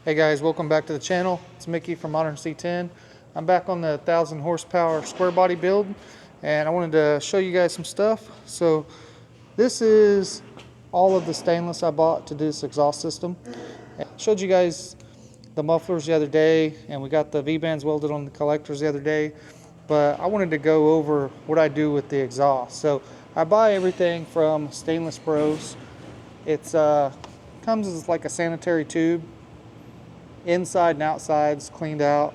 Hey guys, welcome back to the channel. It's Mickey from Modern C10. I'm back on the 1000 horsepower square body build, and I wanted to show you guys some stuff. So this is all of the stainless I bought to do this exhaust system. I showed you guys the mufflers the other day, and we got the V-bands welded on the collectors the other day, but I wanted to go over what I do with the exhaust. So I buy everything from Stainless Bros. It's comes as like a sanitary tube. Inside and outside's cleaned out.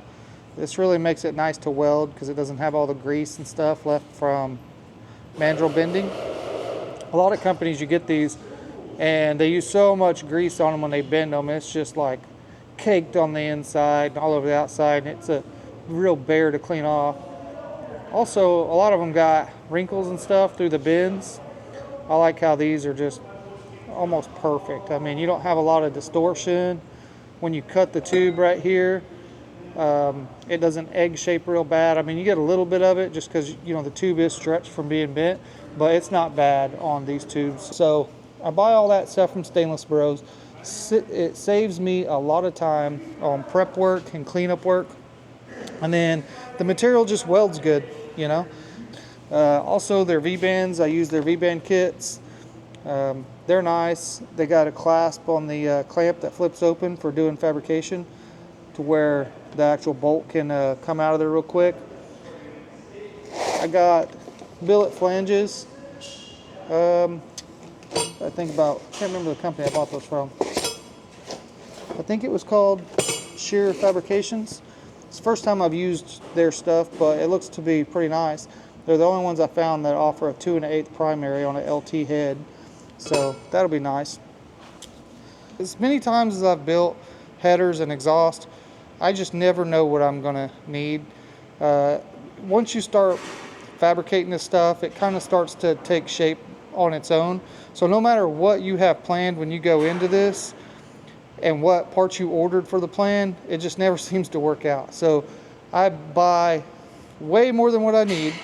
This really makes it nice to weld because it doesn't have all the grease and stuff left from mandrel bending. A lot of companies, you get these and they use so much grease on them when they bend them, it's just like caked on the inside and all over the outside, and it's a real bear to clean off. Also, a lot of them got wrinkles and stuff through the bends. I like how these are just almost perfect. I mean, you don't have a lot of distortion when you cut the tube right here. It doesn't egg shape real bad. I mean, you get a little bit of it just because, you know, the tube is stretched from being bent, but it's not bad on these tubes. So I buy all that stuff from Stainless Bros. It saves me a lot of time on prep work and cleanup work, and then the material just welds good, you know. Also, their V-bands, I use their V-band kits. They're nice. They got a clasp on the clamp that flips open for doing fabrication to where the actual bolt can come out of there real quick. I got billet flanges. I can't remember the company I bought those from. I think it was called Sheer Fabrications. It's the first time I've used their stuff, but it looks to be pretty nice. They're the only ones I found that offer a 2 1/8 primary on an LT head. So that'll be nice. As many times as I've built headers and exhaust, I just never know what I'm gonna need. Once you start fabricating this stuff, it kind of starts to take shape on its own. So no matter what you have planned when you go into this and what parts you ordered for the plan, it just never seems to work out. So I buy way more than what I need,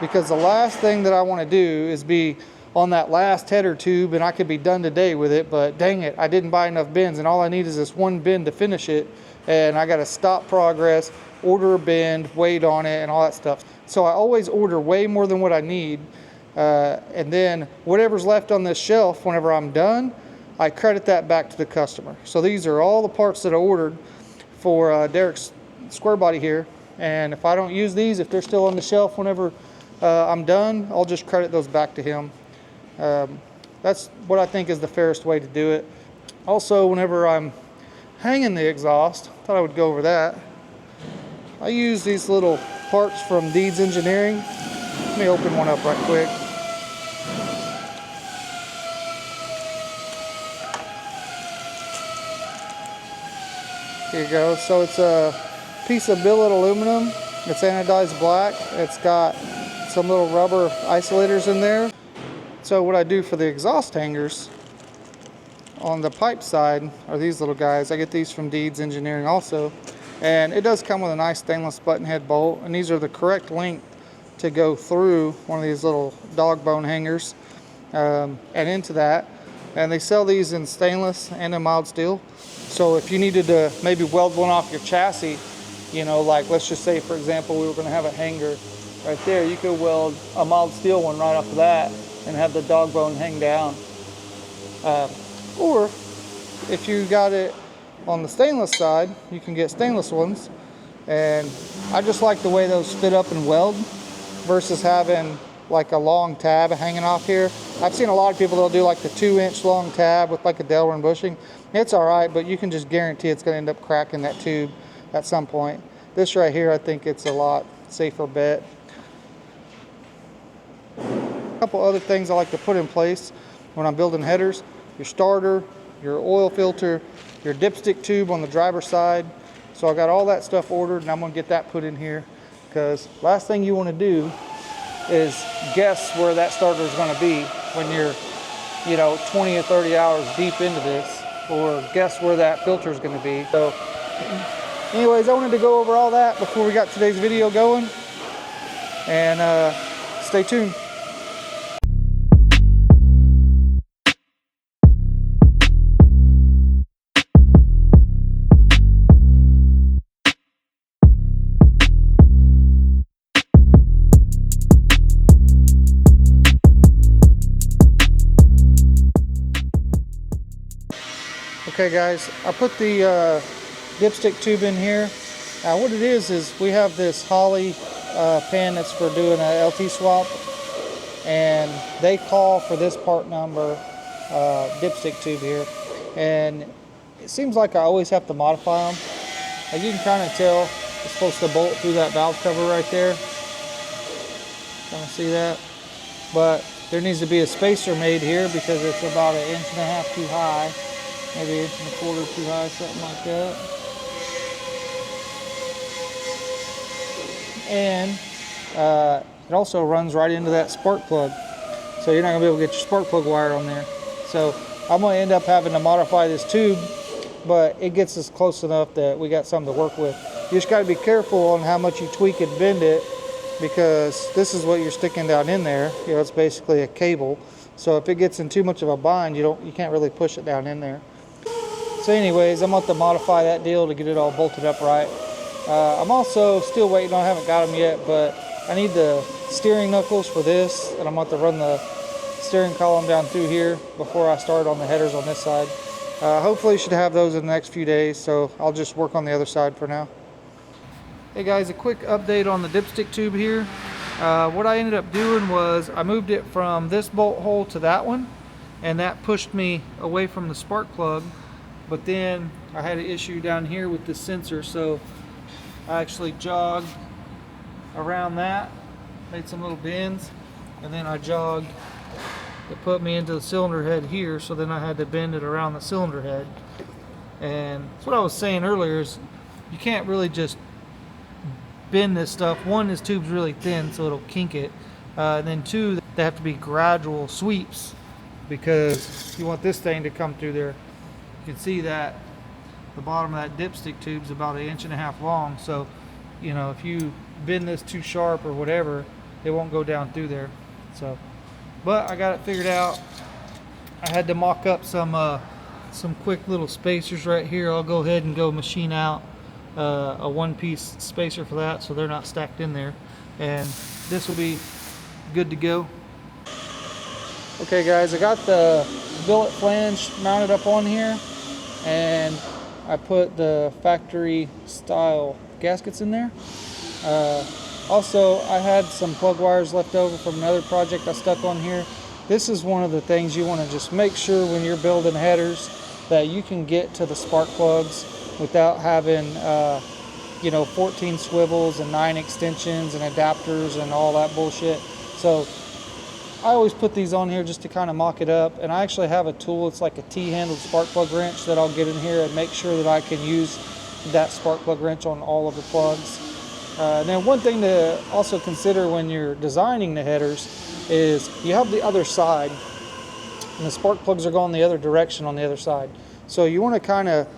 because the last thing that I want to do is be on that last header tube and I could be done today with it, but dang it, I didn't buy enough bends and all I need is this one bend to finish it, and I got to stop progress, order a bend, wait on it, and all that stuff. So I always order way more than what I need, and then whatever's left on this shelf, whenever I'm done, I credit that back to the customer. So these are all the parts that I ordered for Derek's square body here, and if I don't use these, if they're still on the shelf whenever I'm done, I'll just credit those back to him. That's what I think is the fairest way to do it. Also, whenever I'm hanging the exhaust, thought I would go over that, I use these little parts from Deeds Engineering. Let me open one up right quick. Here you go. So it's a piece of billet aluminum. It's anodized black. It's got some little rubber isolators in there. So what I do for the exhaust hangers on the pipe side are these little guys. I get these from Deeds Engineering also, and it does come with a nice stainless button head bolt, and these are the correct length to go through one of these little dog bone hangers and into that. And they sell these in stainless and in mild steel. So if you needed to maybe weld one off your chassis, you know, like let's just say for example we were going to have a hanger right there, you could weld a mild steel one right off of that and have the dog bone hang down. Or if you got it on the stainless side, you can get stainless ones, and I just like the way those fit up and weld versus having like a long tab hanging off here. I've seen a lot of people that'll do like the 2-inch long tab with like a Delrin bushing. It's all right, but you can just guarantee it's going to end up cracking that tube at some point. This right here, I think it's a lot safer bet. A couple other things I like to put in place when I'm building headers: your starter, your oil filter, your dipstick tube on the driver's side. So I got all that stuff ordered, and I'm gonna get that put in here, because last thing you want to do is guess where that starter is going to be when you're, you know, 20 or 30 hours deep into this, or guess where that filter is going to be. So anyways, I wanted to go over all that before we got today's video going, and stay tuned. Okay guys, I put the dipstick tube in here. Now what it is we have this Holley pin that's for doing a LT swap, and they call for this part number dipstick tube here, and it seems like I always have to modify them. As you can kind of tell, it's supposed to bolt through that valve cover right there. Kind of see that? But there needs to be a spacer made here because it's about 1.5 inches too high. Maybe 1.25 inches too high, something like that. And it also runs right into that spark plug. So you're not gonna be able to get your spark plug wire on there. So I'm gonna end up having to modify this tube, but it gets us close enough that we got something to work with. You just gotta be careful on how much you tweak and bend it, because this is what you're sticking down in there. You know, it's basically a cable. So if it gets in too much of a bind, you can't really push it down in there. So anyways, I'm going to modify that deal to get it all bolted up right. I'm also still waiting on, I haven't got them yet, but I need the steering knuckles for this, and I'm going to run the steering column down through here before I start on the headers on this side. Hopefully should have those in the next few days, so I'll just work on the other side for now. Hey guys, a quick update on the dipstick tube here. What I ended up doing was I moved it from this bolt hole to that one, and that pushed me away from the spark plug. But then I had an issue down here with the sensor, so I actually jogged around that, made some little bends, and then I jogged to put me into the cylinder head here, so then I had to bend it around the cylinder head. And that's what I was saying earlier, is you can't really just bend this stuff. One, this tube's really thin, so it'll kink it. And then two, they have to be gradual sweeps, because you want this thing to come through there. You can see that the bottom of that dipstick tube's about 1.5 inches long, so you know, if you bend this too sharp or whatever, it won't go down through there. So, but I got it figured out. I had to mock up some quick little spacers right here. I'll go ahead and go machine out a one-piece spacer for that, so they're not stacked in there, and this will be good to go. Okay guys, I got the billet flange mounted up on here, and I put the factory style gaskets in there. Also, I had some plug wires left over from another project I stuck on here. This is one of the things you want to just make sure when you're building headers that you can get to the spark plugs without having 14 swivels and 9 extensions and adapters and all that bullshit. So I always put these on here just to kind of mock it up, and I actually have a tool. It's like a T-handled spark plug wrench that I'll get in here and make sure that I can use that spark plug wrench on all of the plugs. And then one thing to also consider when you're designing the headers is you have the other side, and the spark plugs are going the other direction on the other side. So you want to kind of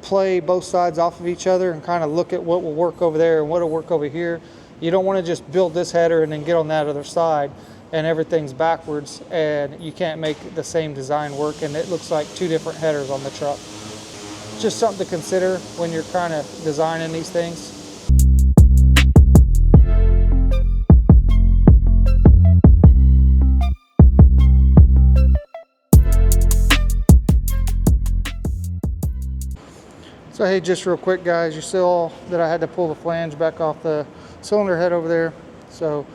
play both sides off of each other and kind of look at what will work over there and what will work over here. You don't want to just build this header and then get on that other side and everything's backwards and you can't make the same design work and it looks like two different headers on the truck. Just something to consider when you're kind of designing these things. So hey, just real quick guys, you saw that I had to pull the flange back off the cylinder head over there. So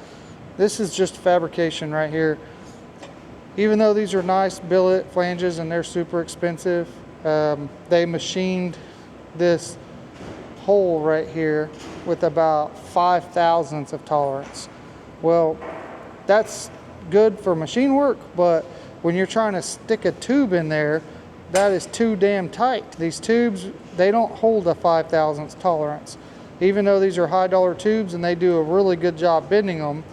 this is just fabrication right here. Even though these are nice billet flanges and they're super expensive, they machined this hole right here with about 5 thousandths of tolerance. Well, that's good for machine work, but when you're trying to stick a tube in there, that is too damn tight. These tubes, they don't hold a 5 thousandths tolerance. Even though these are high dollar tubes and they do a really good job bending them,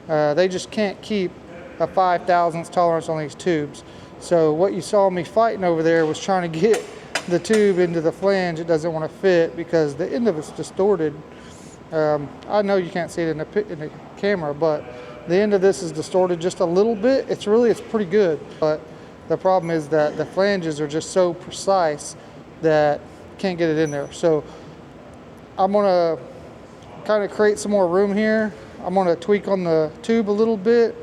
they just can't keep a 5 thousandths tolerance on these tubes. So what you saw me fighting over there was trying to get the tube into the flange. It doesn't want to fit because the end of it's distorted. I know you can't see it in the camera, but the end of this is distorted just a little bit. It's pretty good, but the problem is that the flanges are just so precise that you can't get it in there. So I'm gonna kind of create some more room here. I'm gonna tweak on the tube a little bit,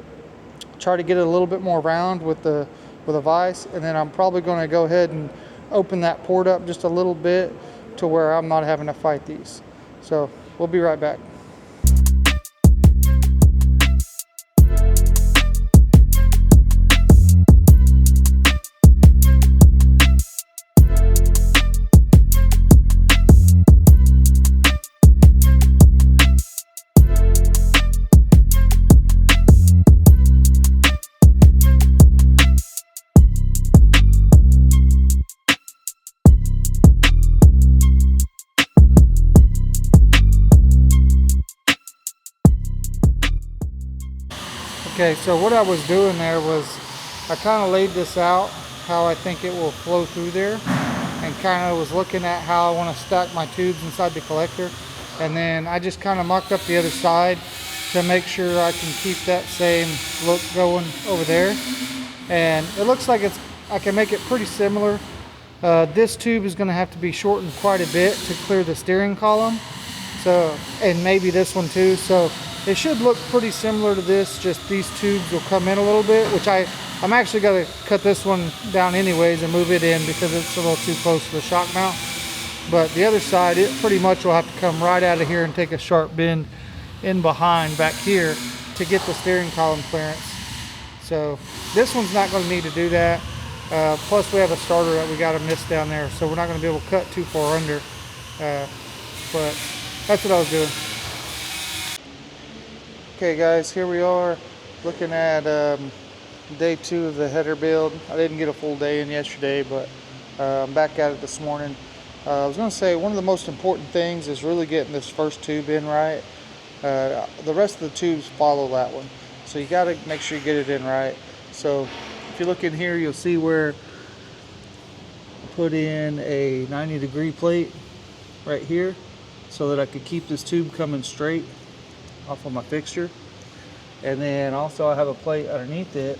try to get it a little bit more round with a vise, and then I'm probably gonna go ahead and open that port up just a little bit to where I'm not having to fight these. So we'll be right back. Okay, so what I was doing there was I kind of laid this out how I think it will flow through there, and kind of was looking at how I want to stack my tubes inside the collector, and then I just kind of mocked up the other side to make sure I can keep that same look going over there. And it looks like I can make it pretty similar. This tube is going to have to be shortened quite a bit to clear the steering column, so, and maybe this one too, so it should look pretty similar to this, just these tubes will come in a little bit, which I'm actually going to cut this one down anyways and move it in because it's a little too close to the shock mount. But the other side, it pretty much will have to come right out of here and take a sharp bend in behind back here to get the steering column clearance. So this one's not going to need to do that. Plus we have a starter that we got to miss down there, so we're not going to be able to cut too far under. But that's what I was doing. Okay guys, here we are looking at day 2 of the header build. I didn't get a full day in yesterday, but I'm back at it this morning. I was going to say one of the most important things is really getting this first tube in right. The rest of the tubes follow that one, so you got to make sure you get it in right. So if you look in here, you'll see where I put in a 90-degree plate right here so that I could keep this tube coming straight off of my fixture. And then also I have a plate underneath it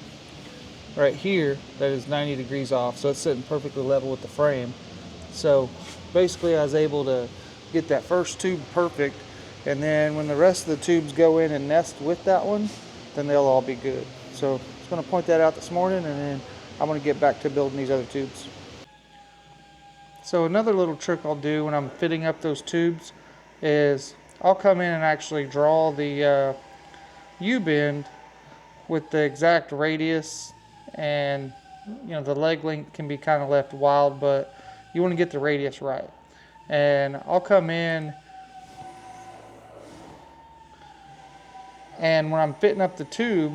right here that is 90 degrees off, so it's sitting perfectly level with the frame. So basically I was able to get that first tube perfect, and then when the rest of the tubes go in and nest with that one, then they'll all be good. So I was going to point that out this morning, and then I'm going to get back to building these other tubes. So another little trick I'll do when I'm fitting up those tubes is I'll come in and actually draw the U-bend with the exact radius, and you know, the leg length can be kind of left wild, but you want to get the radius right. And I'll come in, and when I'm fitting up the tube,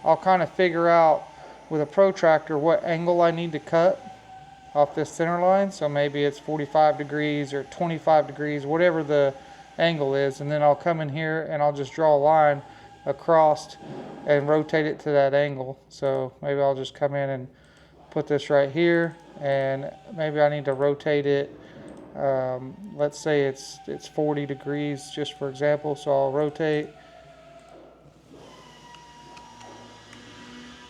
I'll kind of figure out with a protractor what angle I need to cut off this center line. So maybe it's 45 degrees or 25 degrees, whatever the angle is, and then I'll come in here and I'll just draw a line across and rotate it to that angle. So maybe I'll just come in and put this right here, and maybe I need to rotate it, let's say it's 40 degrees just for example, so I'll rotate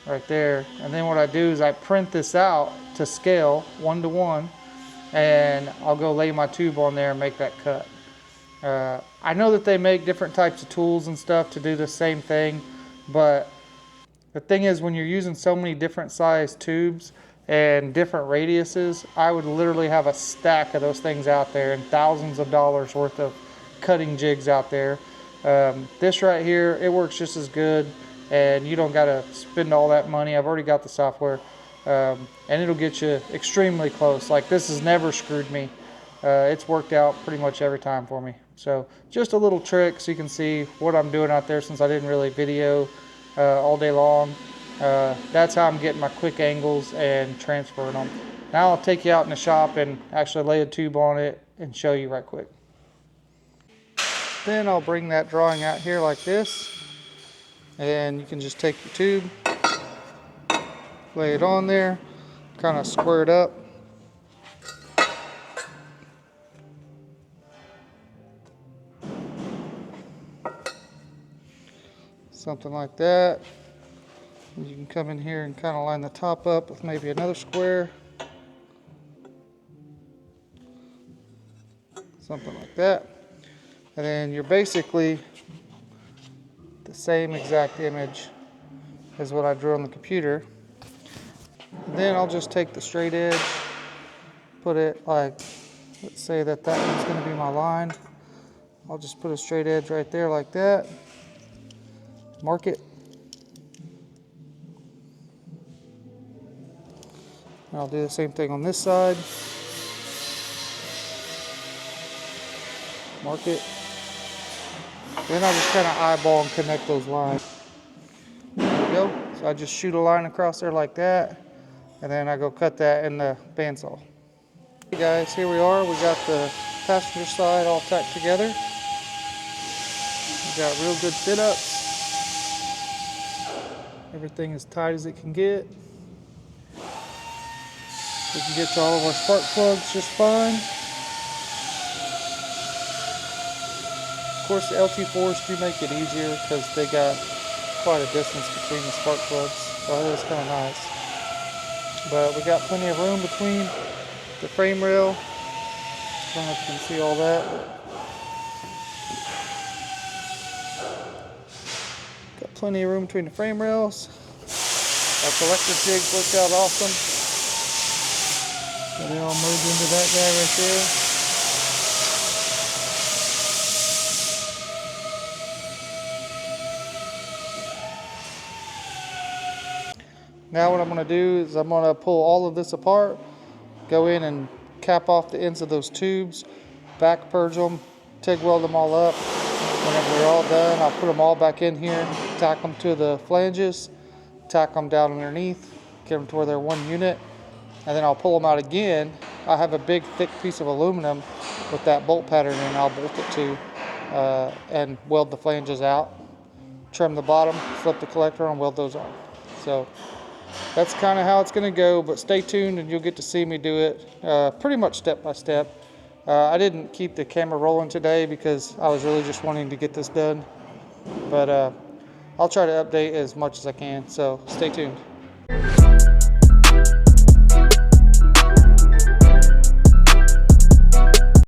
right there, and then what I do is I print this out to scale 1:1, and I'll go lay my tube on there and make that cut. I know that they make different types of tools and stuff to do the same thing, but the thing is, when you're using so many different size tubes and different radiuses, I would literally have a stack of those things out there and thousands of dollars worth of cutting jigs out there. This right here, it works just as good, and you don't got to spend all that money. I've already got the software, and it'll get you extremely close. Like, this has never screwed me. It's worked out pretty much every time for me. So just a little trick so you can see what I'm doing out there, since I didn't really video all day long. That's how I'm getting my quick angles and transferring them. Now I'll take you out in the shop and actually lay a tube on it and show you right quick. Then I'll bring that drawing out here like this, and you can just take your tube, lay it on there, kind of square it up. Something like that. And you can come in here and kind of line the top up with maybe another square. Something like that. And then you're basically the same exact image as what I drew on the computer. And then I'll just take the straight edge put it like, let's say that one's going to be my line. I'll just put a straight edge right there like that. Mark it. And I'll do the same thing on this side. Mark it. Then I just kind of eyeball and connect those lines. There we go. So I just shoot a line across there like that, and then I go cut that in the bandsaw. Hey guys, here we are. We got the passenger side all tacked together. We got real good fit ups. Everything as tight as it can get. We can get to all of our spark plugs just fine. Of course, the LT4s do make it easier because they got quite a distance between the spark plugs, so that is kind of nice. But we got plenty of room between the frame rail. I don't know if you can see all that. Got plenty of room between the frame rails. Our collector jigs worked out awesome. So they all merge into that guy right there. Now what I'm going to do is I'm going to pull all of this apart, go in and cap off the ends of those tubes, back purge them, TIG weld them all up. Whenever they're all done, I'll put them all back in here, tack them to the flanges, tack them down underneath, get them to where they're one unit, and then I'll pull them out again. I have a big thick piece of aluminum with that bolt pattern in, I'll bolt it to and weld the flanges out, trim the bottom, flip the collector and weld those on. So that's kind of how it's going to go, but stay tuned and you'll get to see me do it pretty much step by step. I didn't keep the camera rolling today because I was really just wanting to get this done, but I'll try to update as much as I can, so stay tuned.